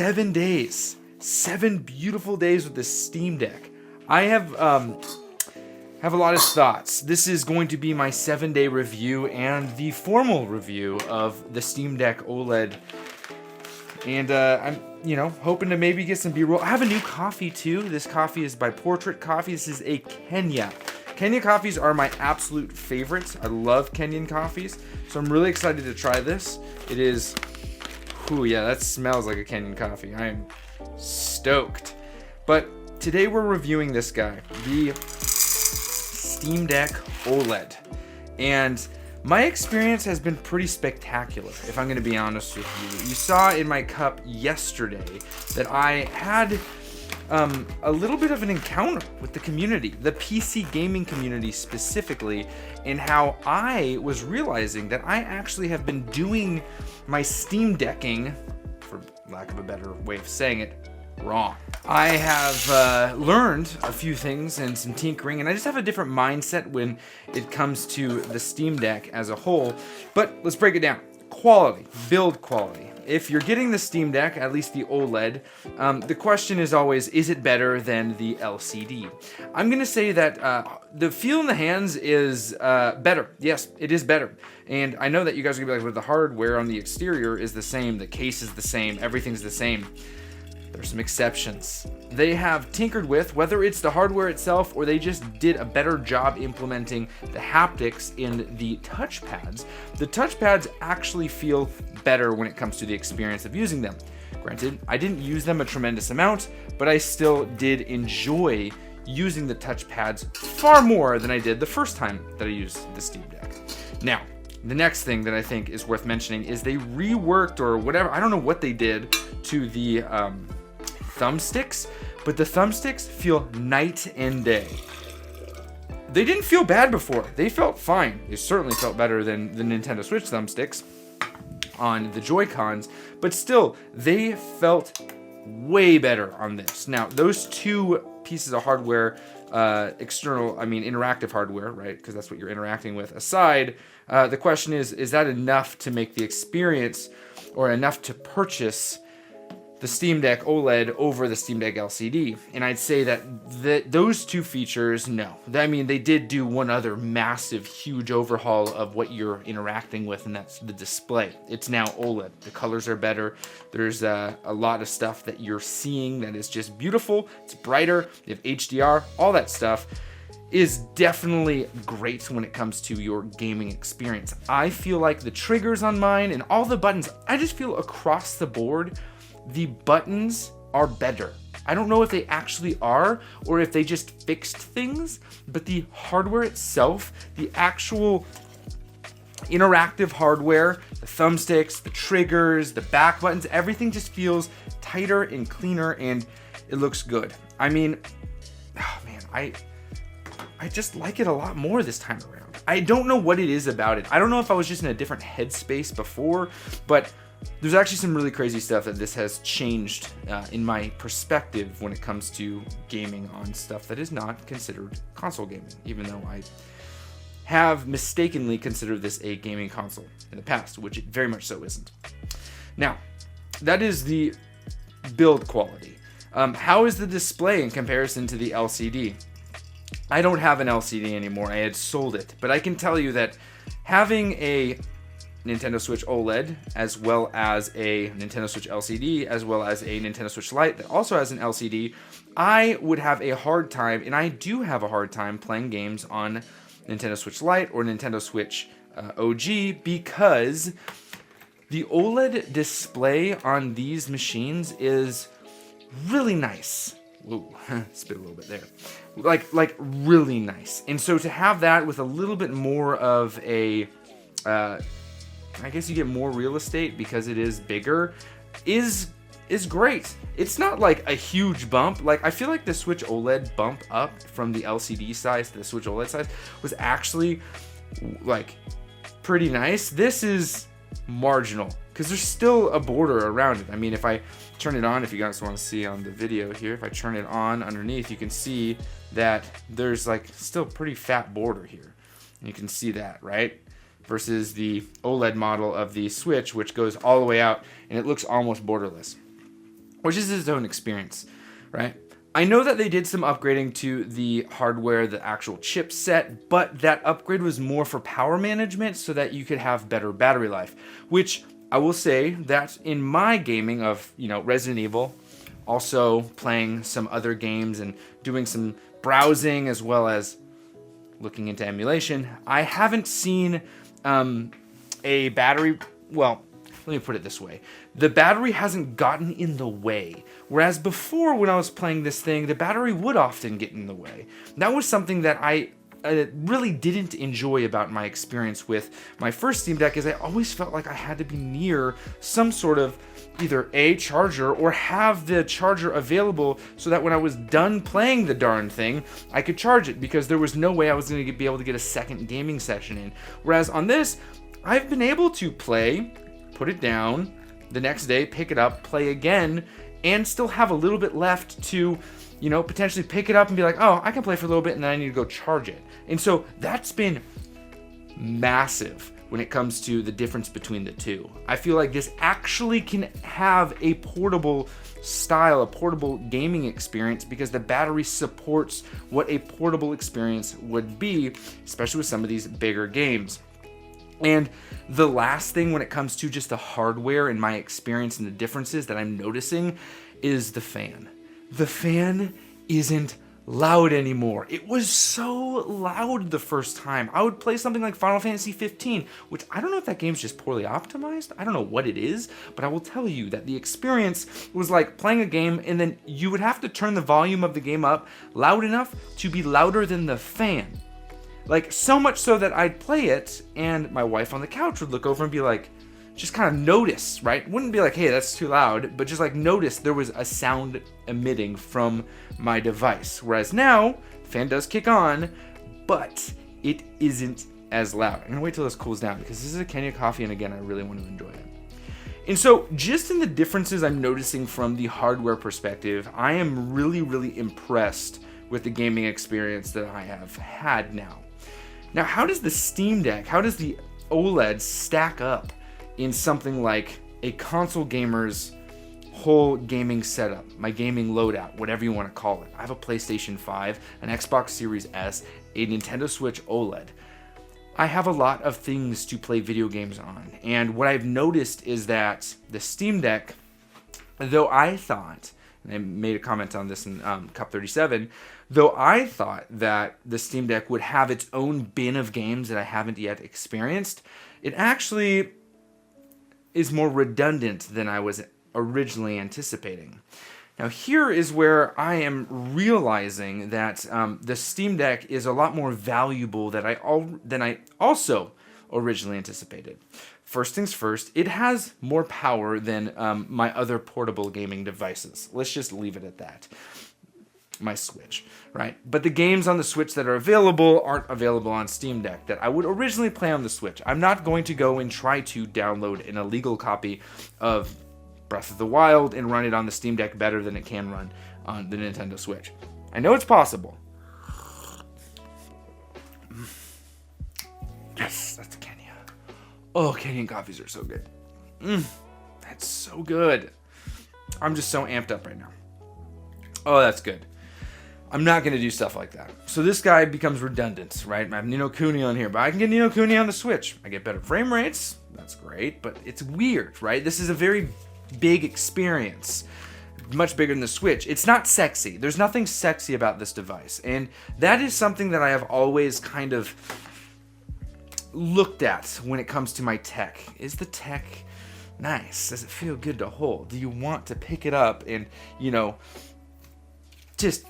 7 days. 7 beautiful days with the Steam Deck. I have a lot of thoughts. This is going to be my 7-day review and the formal review of the Steam Deck OLED. And I'm, hoping to maybe get some B-roll. I have a new coffee too. This coffee is by Portrait Coffee. This is a Kenya. Kenya coffees are my absolute favorites. I love Kenyan coffees. So I'm really excited to try this. It is, yeah, that smells like a Kenyan coffee. I am stoked. But today we're reviewing this guy, the Steam Deck OLED. And my experience has been pretty spectacular, if I'm going to be honest with you. You saw in my cup yesterday that I had a little bit of an encounter with the community, the PC gaming community specifically, and how I was realizing that I actually have been doing my Steam Decking, for lack of a better way of saying it, wrong. I have learned a few things and some tinkering, and I just have a different mindset when it comes to the Steam Deck as a whole. But let's break it down. Quality, build quality. If you're getting the Steam Deck, at least the OLED, the question is always, is it better than the LCD? I'm going to say that the feel in the hands is better. Yes, it is better. And I know that you guys are going to be like, well, the hardware on the exterior is the same, the case is the same, everything's the same. There's some exceptions. They have tinkered with, whether it's the hardware itself or they just did a better job implementing the haptics in the touchpads. The touchpads actually feel better when it comes to the experience of using them. Granted, I didn't use them a tremendous amount, but I still did enjoy using the touchpads far more than I did the first time that I used the Steam Deck. Now, the next thing that I think is worth mentioning is they reworked or whatever, I don't know what they did to the thumbsticks, but the thumbsticks feel night and day. They didn't feel bad before. They felt fine. They certainly felt better than the Nintendo Switch thumbsticks on the Joy-Cons, but still, they felt way better on this. Now, those two pieces of hardware, interactive hardware, right? Because that's what you're interacting with. Aside, the question is that enough to make the experience or enough to purchase the Steam Deck OLED over the Steam Deck LCD? And I'd say that those two features, no. I mean, they did do one other massive, huge overhaul of what you're interacting with, and that's the display. It's now OLED. The colors are better. There's a lot of stuff that you're seeing that is just beautiful. It's brighter. You have HDR. All that stuff is definitely great when it comes to your gaming experience. I feel like the triggers on mine and all the buttons, I just feel across the board, the buttons are better. I don't know if they actually are or if they just fixed things, but the hardware itself, the actual interactive hardware, the thumbsticks, the triggers, the back buttons, everything just feels tighter and cleaner and it looks good. I mean, I just like it a lot more this time around. I don't know what it is about it. I don't know if I was just in a different headspace before, but there's actually some really crazy stuff that this has changed in my perspective when it comes to gaming on stuff that is not considered console gaming, even though I have mistakenly considered this a gaming console in the past, which it very much so isn't. Now, that is the build quality. How is the display in comparison to the LCD? I don't have an LCD anymore. I had sold it, but I can tell you that having a Nintendo Switch OLED, as well as a Nintendo Switch LCD, as well as a Nintendo Switch Lite that also has an LCD, I would have a hard time, and I do have a hard time playing games on Nintendo Switch Lite or Nintendo Switch OG because the OLED display on these machines is really nice. Whoa, spit a little bit there. Like really nice. And so to have that with a little bit more of a I guess you get more real estate because it is bigger, is great. It's not like a huge bump. Like, I feel like the Switch OLED bump up from the LCD size to the Switch OLED size was actually like pretty nice. This is marginal because there's still a border around it. I mean, if I turn it on, if you guys want to see on the video here, if I turn it on underneath, you can see that there's like still pretty fat border here. And you can see that, right? Versus the OLED model of the Switch, which goes all the way out and it looks almost borderless. which is its own experience, right? I know that they did some upgrading to the hardware, the actual chipset, but that upgrade was more for power management so that you could have better battery life, which I will say that in my gaming of, Resident Evil, also playing some other games and doing some browsing as well as looking into emulation, I haven't seen a battery, well, let me put it this way. The battery hasn't gotten in the way. Whereas before, when I was playing this thing, the battery would often get in the way. That was something that I really didn't enjoy about my experience with my first Steam Deck, is I always felt like I had to be near some sort of either a charger or have the charger available so that when I was done playing the darn thing, I could charge it, because there was no way I was going to be able to get a second gaming session in. Whereas on this, I've been able to play, put it down, the next day pick it up, play again, and still have a little bit left to, potentially pick it up and be like, oh, I can play for a little bit and then I need to go charge it. And so that's been massive when it comes to the difference between the two. I feel like this actually can have a portable style, a portable gaming experience, because the battery supports what a portable experience would be, especially with some of these bigger games. And the last thing when it comes to just the hardware and my experience and the differences that I'm noticing is the fan. The fan isn't loud anymore. It was so loud the first time. I would play something like Final Fantasy 15, which I don't know if that game's just poorly optimized. I don't know what it is, but I will tell you that the experience was like playing a game and then you would have to turn the volume of the game up loud enough to be louder than the fan. Like, so much so that I'd play it, and my wife on the couch would look over and be like, just kind of notice, right? Wouldn't be like, hey, that's too loud, but just like notice there was a sound emitting from my device. Whereas now, fan does kick on, but it isn't as loud. I'm gonna wait till this cools down, because this is a Kenya coffee, and again, I really want to enjoy it. And so, just in the differences I'm noticing from the hardware perspective, I am really, really impressed with the gaming experience that I have had now. Now, how does the Steam Deck, how does the OLED stack up in something like a console gamer's whole gaming setup, my gaming loadout, whatever you want to call it? I have a PlayStation 5, an Xbox Series S, a Nintendo Switch OLED. I have a lot of things to play video games on, and what I've noticed is that the Steam Deck, though I thought, and I made a comment on this in Cup 37, though I thought that the Steam Deck would have its own bin of games that I haven't yet experienced, it actually is more redundant than I was originally anticipating. Now, here is where I am realizing that the Steam Deck is a lot more valuable than I also originally anticipated. First things first, it has more power than my other portable gaming devices. Let's just leave it at that. My Switch, right? But the games on the Switch that are available aren't available on Steam Deck that I would originally play on the Switch. I'm not going to go and try to download an illegal copy of Breath of the Wild and run it on the Steam Deck better than it can run on the Nintendo Switch. I know it's possible. Yes, that's Kenya. Oh, Kenyan coffees are so good. That's so good. I'm just so amped up right now. Oh, that's good. I'm not going to do stuff like that. So this guy becomes redundant, right? I have Ni no Kuni on here, but I can get Ni no Kuni on the Switch. I get better frame rates. That's great, but it's weird, right? This is a very big experience. Much bigger than the Switch. It's not sexy. There's nothing sexy about this device. And that is something that I have always kind of looked at when it comes to my tech. Is the tech nice? Does it feel good to hold? Do you want to pick it up and, just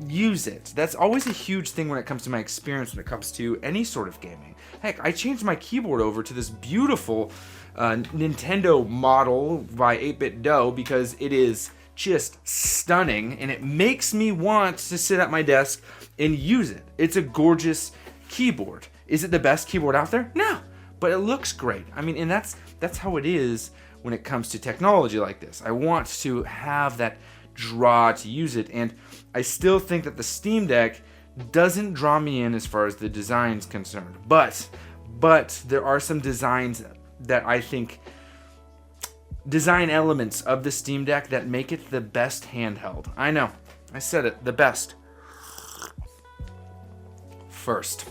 use it? That's always a huge thing when it comes to my experience when it comes to any sort of gaming. Heck, I changed my keyboard over to this beautiful Nintendo model by 8-Bit Dough because it is just stunning and it makes me want to sit at my desk and use it. It's a gorgeous keyboard. Is it the best keyboard out there? No, but it looks great. I mean, and that's how it is when it comes to technology like this. I want to have that draw to use it, and I still think that the Steam Deck doesn't draw me in as far as the design's concerned. But there are some designs that I think design elements of the Steam Deck that make it the best handheld. I know, I said it, the best. First,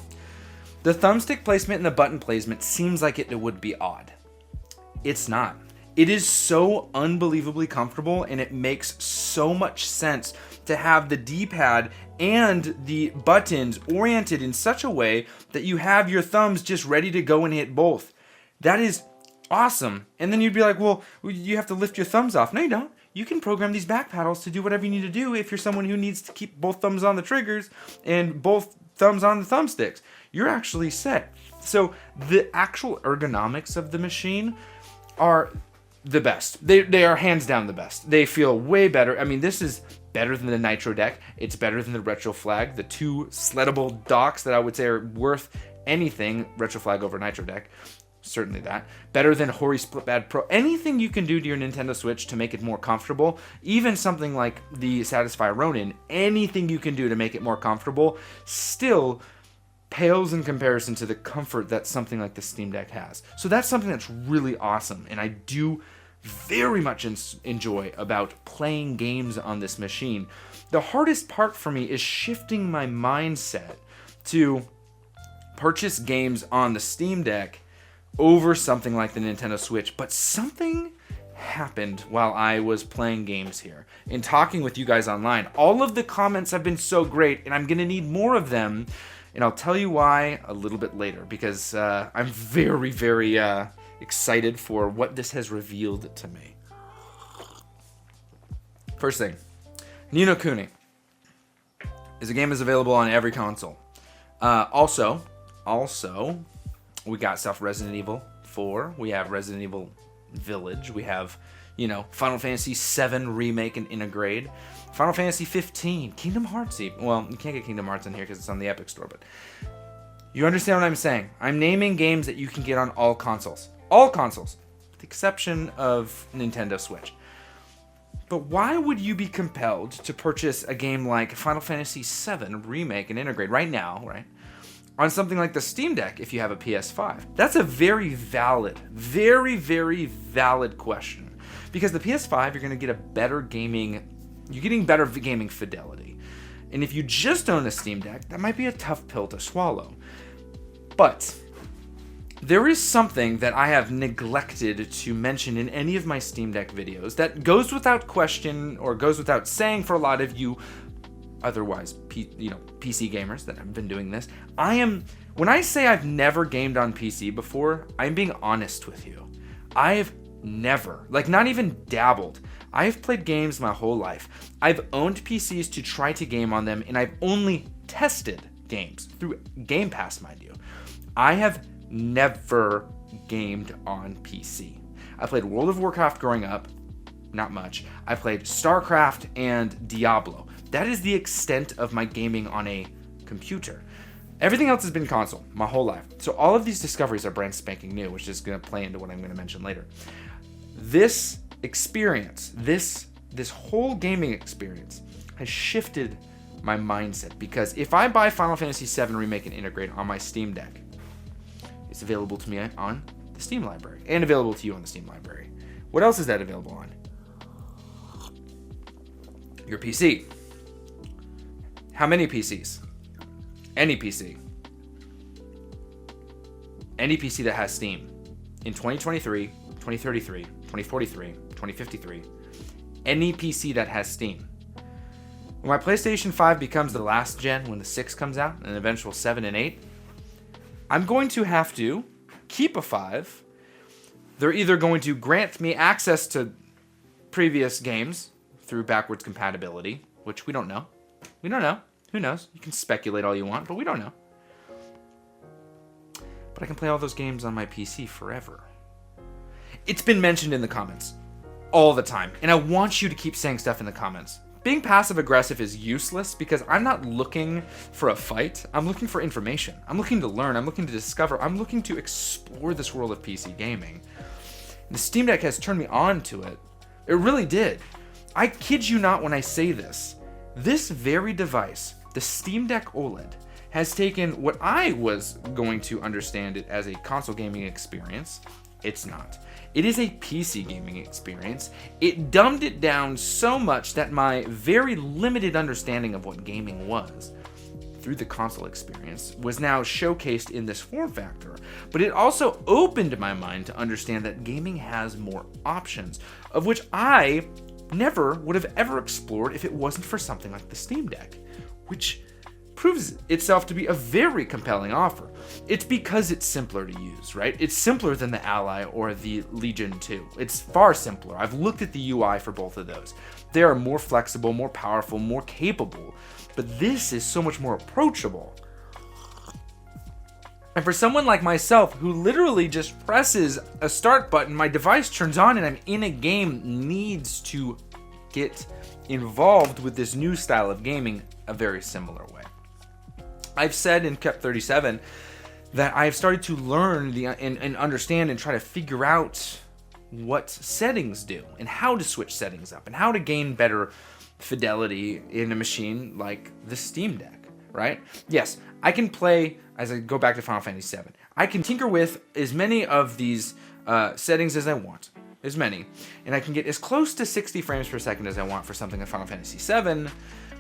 the thumbstick placement and the button placement seems like it would be odd. It's not. It is so unbelievably comfortable, and it makes so much sense to have the D-pad and the buttons oriented in such a way that you have your thumbs just ready to go and hit both. That is awesome. And then you'd be like, well, you have to lift your thumbs off. No, you don't. You can program these back paddles to do whatever you need to do if you're someone who needs to keep both thumbs on the triggers and both thumbs on the thumbsticks. You're actually set. So the actual ergonomics of the machine are the best. They are hands down the best. They feel way better. I mean, this is better than the Nitro Deck. It's better than the Retro Flag, the two sleddable docks that I would say are worth anything. Retro Flag over Nitro Deck. Certainly that. Better than Hori Splitpad Pro. Anything you can do to your Nintendo Switch to make it more comfortable, even something like the Satisfy Ronin, anything you can do to make it more comfortable, still pales in comparison to the comfort that something like the Steam Deck has. So that's something that's really awesome, and I do very much enjoy about playing games on this machine. The hardest part for me is shifting my mindset to purchase games on the Steam Deck over something like the Nintendo Switch, but something happened while I was playing games here and talking with you guys online. All of the comments have been so great, and I'm going to need more of them, and I'll tell you why a little bit later, because I'm very, very excited for what this has revealed to me. First thing, Ni no Kuni is a game that's available on every console. Also, we got stuff Resident Evil 4. We have Resident Evil Village. We have, Final Fantasy 7 Remake and Integrate. Final Fantasy 15. Kingdom Hearts. Well, you can't get Kingdom Hearts in here because it's on the Epic Store, but you understand what I'm saying. I'm naming games that you can get on all consoles. All consoles. With the exception of Nintendo Switch. But why would you be compelled to purchase a game like Final Fantasy 7 Remake and Integrate right now, right? On something like the Steam Deck if you have a PS5? That's a very valid, very, very valid question. Because the PS5, you're going to get you're getting better gaming fidelity. And if you just own a Steam Deck, that might be a tough pill to swallow. But there is something that I have neglected to mention in any of my Steam Deck videos that goes without question or goes without saying for a lot of you otherwise, PC gamers that have been doing this. When I say I've never gamed on PC before, I'm being honest with you. I've never, not even dabbled. I've played games my whole life. I've owned PCs to try to game on them, and I've only tested games through Game Pass, mind you. I have never gamed on PC. I played World of Warcraft growing up, not much. I played StarCraft and Diablo. That is the extent of my gaming on a computer. Everything else has been console my whole life. So all of these discoveries are brand spanking new, which is going to play into what I'm going to mention later. This experience, this whole gaming experience has shifted my mindset, because if I buy Final Fantasy VII Remake and Integrate on my Steam Deck, it's available to me on the Steam library and available to you on the Steam library. What else is that available on? Your PC. How many PCs? Any PC. Any PC that has Steam. In 2023, 2033, 2043, 2053. Any PC that has Steam. When my PlayStation 5 becomes the last gen, when the 6 comes out, and eventual 7 and 8, I'm going to have to keep a 5. They're either going to grant me access to previous games through backwards compatibility, which we don't know. We don't know. Who knows? You can speculate all you want, but we don't know. But I can play all those games on my PC forever. It's been mentioned in the comments all the time, and I want you to keep saying stuff in the comments. Being passive-aggressive is useless because I'm not looking for a fight. I'm looking for information. I'm looking to learn. I'm looking to discover. I'm looking to explore this world of PC gaming. The Steam Deck has turned me on to it. It really did. I kid you not when I say this. This very device, the Steam Deck OLED, has taken what I was going to understand it as a console gaming experience. It's not. It is a PC gaming experience. It dumbed it down so much that my very limited understanding of what gaming was through the console experience was now showcased in this form factor. But it also opened my mind to understand that gaming has more options, of which I never would have ever explored if it wasn't for something like the Steam Deck, which proves itself to be a very compelling offer. It's because it's simpler to use, right? It's simpler than the Ally or the Legion 2. It's far simpler. I've looked at the UI for both of those. They are more flexible, more powerful, more capable, but this is so much more approachable. And for someone like myself who literally just presses a start button, my device turns on and I'm in a game, needs to get involved with this new style of gaming a very similar way. I've said in Kept 37 that I've started to learn and understand and try to figure out what settings do and how to switch settings up and how to gain better fidelity in a machine like the Steam Deck, right? Yes, I can play, as I go back to Final Fantasy VII, I can tinker with as many of these settings as I want, as many, and I can get as close to 60 frames per second as I want for something like Final Fantasy VII,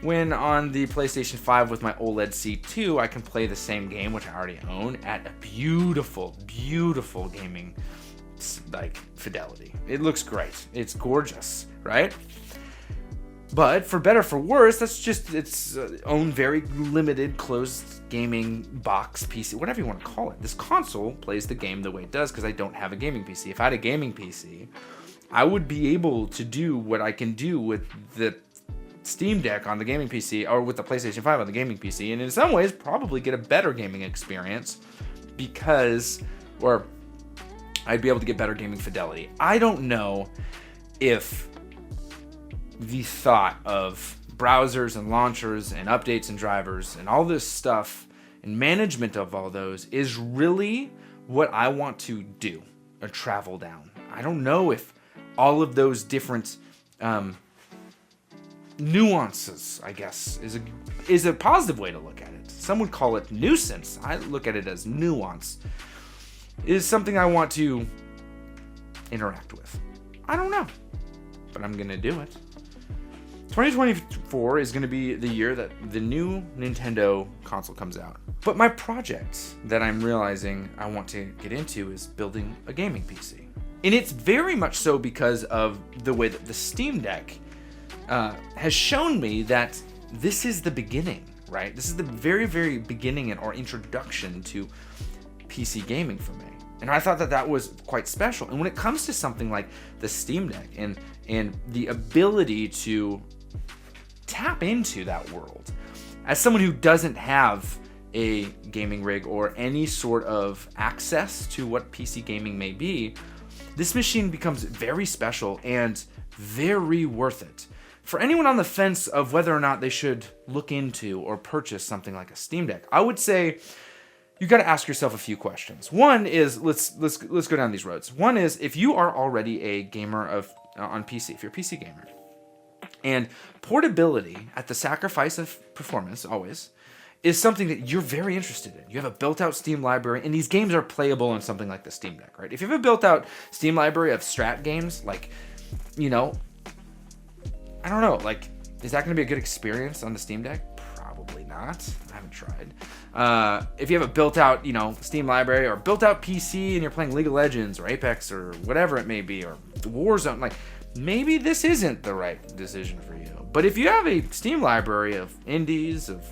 when on the PlayStation 5 with my OLED C2, I can play the same game, which I already own, at a beautiful, beautiful gaming like fidelity. It looks great. It's gorgeous, right? But for better or for worse, that's just its own very limited closed gaming box PC, whatever you want to call it. This console plays the game the way it does because I don't have a gaming PC. If I had a gaming PC, I would be able to do what I can do with the Steam Deck on the gaming PC or with the PlayStation 5 on the gaming PC, and in some ways probably get a better gaming experience or I'd be able to get better gaming fidelity. I don't know if the thought of browsers and launchers and updates and drivers and all this stuff and management of all those is really what I want to do or travel down. I don't know if all of those different nuances, I guess, is a positive way to look at it. Some would call it nuisance. I look at it as nuance. Is something I want to interact with. I don't know, but I'm gonna do it. 2024 is going to be the year that the new Nintendo console comes out. But my project that I'm realizing I want to get into is building a gaming PC. And it's very much so because of the way that the Steam Deck has shown me that this is the beginning, right? This is the very, very beginning or introduction to PC gaming for me. And I thought that was quite special. And when it comes to something like the Steam Deck and the ability to tap into that world, as someone who doesn't have a gaming rig or any sort of access to what PC gaming may be, this machine becomes very special and very worth it. For anyone on the fence of whether or not they should look into or purchase something like a Steam Deck, I would say you got to ask yourself a few questions. One is, let's go down these roads. One is, if you are already a gamer on PC, if you're a PC gamer, and portability at the sacrifice of performance always is something that you're very interested in. You have a built-out Steam library, and these games are playable on something like the Steam Deck, right? If you have a built-out Steam library of strat games, like, I don't know, like, is that going to be a good experience on the Steam Deck? Probably not. I haven't tried. If you have a built-out, Steam library or built-out PC and you're playing League of Legends or Apex or whatever it may be, or Warzone, like, maybe this isn't the right decision for you. But if you have a Steam library of indies, of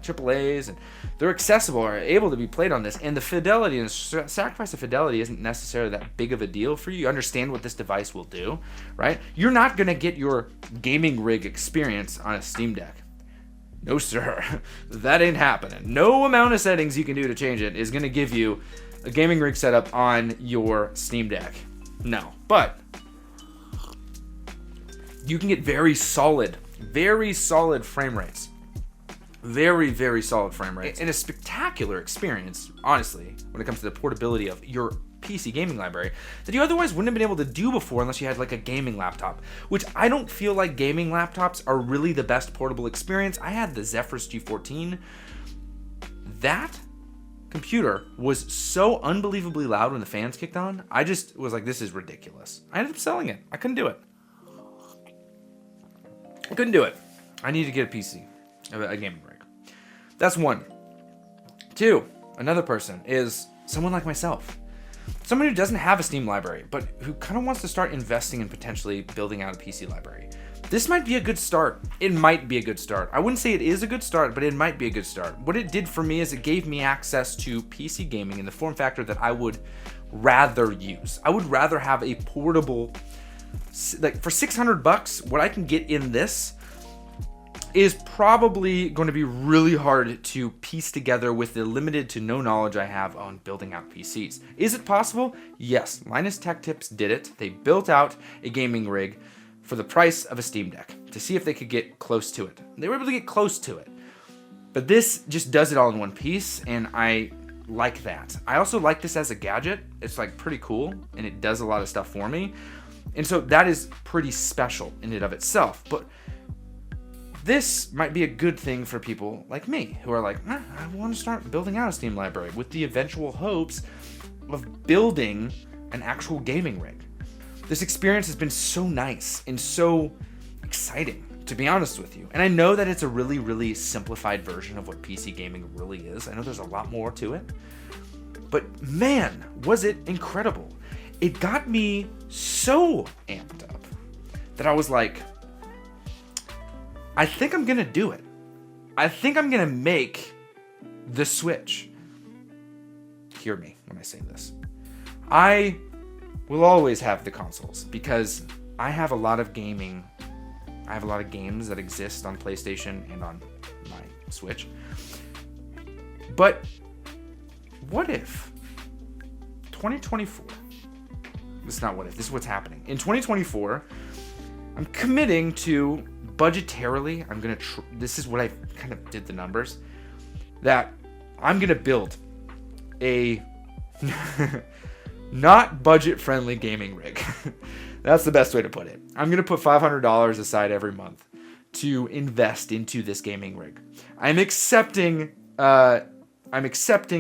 AAAs, and they're accessible or able to be played on this, and the fidelity and the sacrifice of fidelity isn't necessarily that big of a deal for you, you understand what this device will do, right? You're not going to get your gaming rig experience on a Steam Deck. No, sir. That ain't happening. No amount of settings you can do to change it is going to give you a gaming rig setup on your Steam Deck. No. But you can get very solid frame rates. Very, very solid frame rates. And a spectacular experience, honestly, when it comes to the portability of your PC gaming library that you otherwise wouldn't have been able to do before unless you had like a gaming laptop, which I don't feel like gaming laptops are really the best portable experience. I had the Zephyrus G14. That computer was so unbelievably loud when the fans kicked on. I just was like, this is ridiculous. I ended up selling it. I couldn't do it. I need to get a PC, a gaming rig. That's one. Two, another person is someone like myself. Someone who doesn't have a Steam library, but who kind of wants to start investing in potentially building out a PC library. This might be a good start. It might be a good start. I wouldn't say it is a good start, but it might be a good start. What it did for me is it gave me access to PC gaming in the form factor that I would rather use. I would rather have a portable, like for $600, what I can get in this is probably going to be really hard to piece together with the limited to no knowledge I have on building out PCs. Is it possible? Yes. Linus Tech Tips did it. They built out a gaming rig for the price of a Steam Deck to see if they could get close to it. They were able to get close to it. But this just does it all in one piece, and I like that. I also like this as a gadget. It's like pretty cool, and it does a lot of stuff for me. And so that is pretty special in and of itself. But this might be a good thing for people like me who are like, I want to start building out a Steam library with the eventual hopes of building an actual gaming rig. This experience has been so nice and so exciting, to be honest with you. And I know that it's a really, really simplified version of what PC gaming really is. I know there's a lot more to it. But man, was it incredible. It got me so amped up that I was like, I think I'm going to do it. I think I'm going to make the switch. Hear me when I say this. I will always have the consoles because I have a lot of gaming. I have a lot of games that exist on PlayStation and on my Switch. But what if 2024, this is not what if, this is what's happening. In 2024, I'm committing to budgetarily, this is what I kind of did the numbers, that I'm going to build a not budget-friendly gaming rig. That's the best way to put it. I'm going to put $500 aside every month to invest into this gaming rig. I'm accepting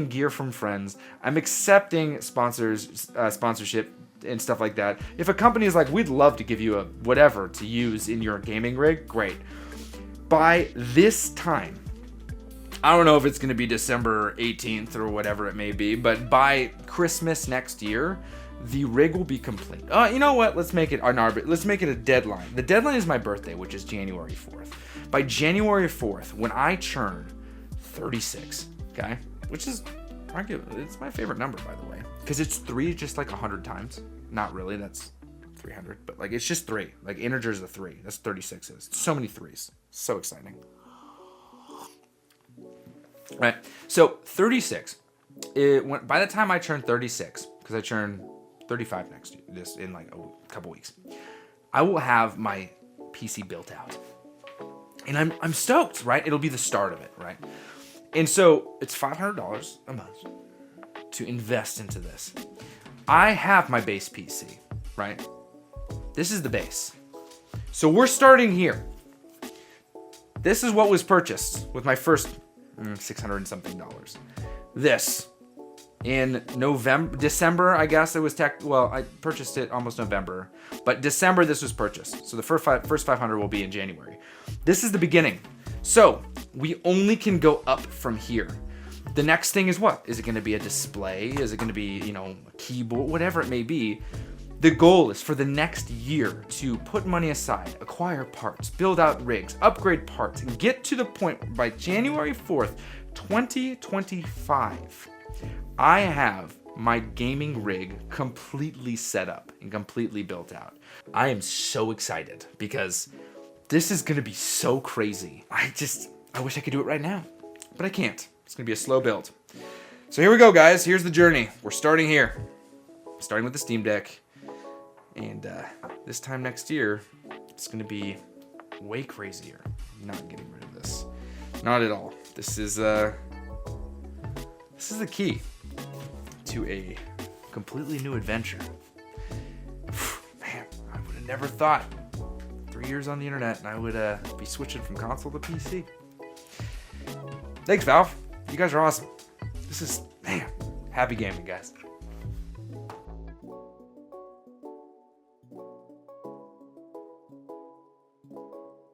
gear from friends. I'm accepting sponsorship and stuff like that. If a company is like, we'd love to give you a whatever to use in your gaming rig, great. By this time, I don't know if it's going to be December 18th or whatever it may be, but by Christmas next year, the rig will be complete. You know what? Let's make it a deadline. The deadline is my birthday, which is January 4th. By January 4th, when I turn 36, okay, which is it's my favorite number, by the way, because it's 3 just like 100 times. Not really, that's 300, but like it's just 3. Like integers are 3. That's 36 is. So many 3s. So exciting. Right. So 36. By the time I turn 36, because I turn 35 next year, this in like a couple weeks, I will have my PC built out, and I'm stoked. Right. It'll be the start of it. Right. And so it's $500 a month to invest into this. I have my base PC. Right. This is the base. So we're starting here. This is what was purchased with my first $600 and something. This in December, I guess it was I purchased it almost November, but December this was purchased. So the first 500 will be in January. This is the beginning. So we only can go up from here. The next thing is what? Is it going to be a display? Is it going to be, a keyboard? Whatever it may be. The goal is for the next year to put money aside, acquire parts, build out rigs, upgrade parts, and get to the point by January 4th, 2025, I have my gaming rig completely set up and completely built out. I am so excited because this is going to be so crazy. I wish I could do it right now, but I can't. It's going to be a slow build. So here we go, guys. Here's the journey. We're starting here. Starting with the Steam Deck. And this time next year, it's going to be way crazier. I'm not getting rid of this. Not at all. This is the key to a completely new adventure. Man, I would have never thought 3 years on the internet and I would be switching from console to PC. Thanks, Valve. You guys are awesome. This is Happy gaming, guys.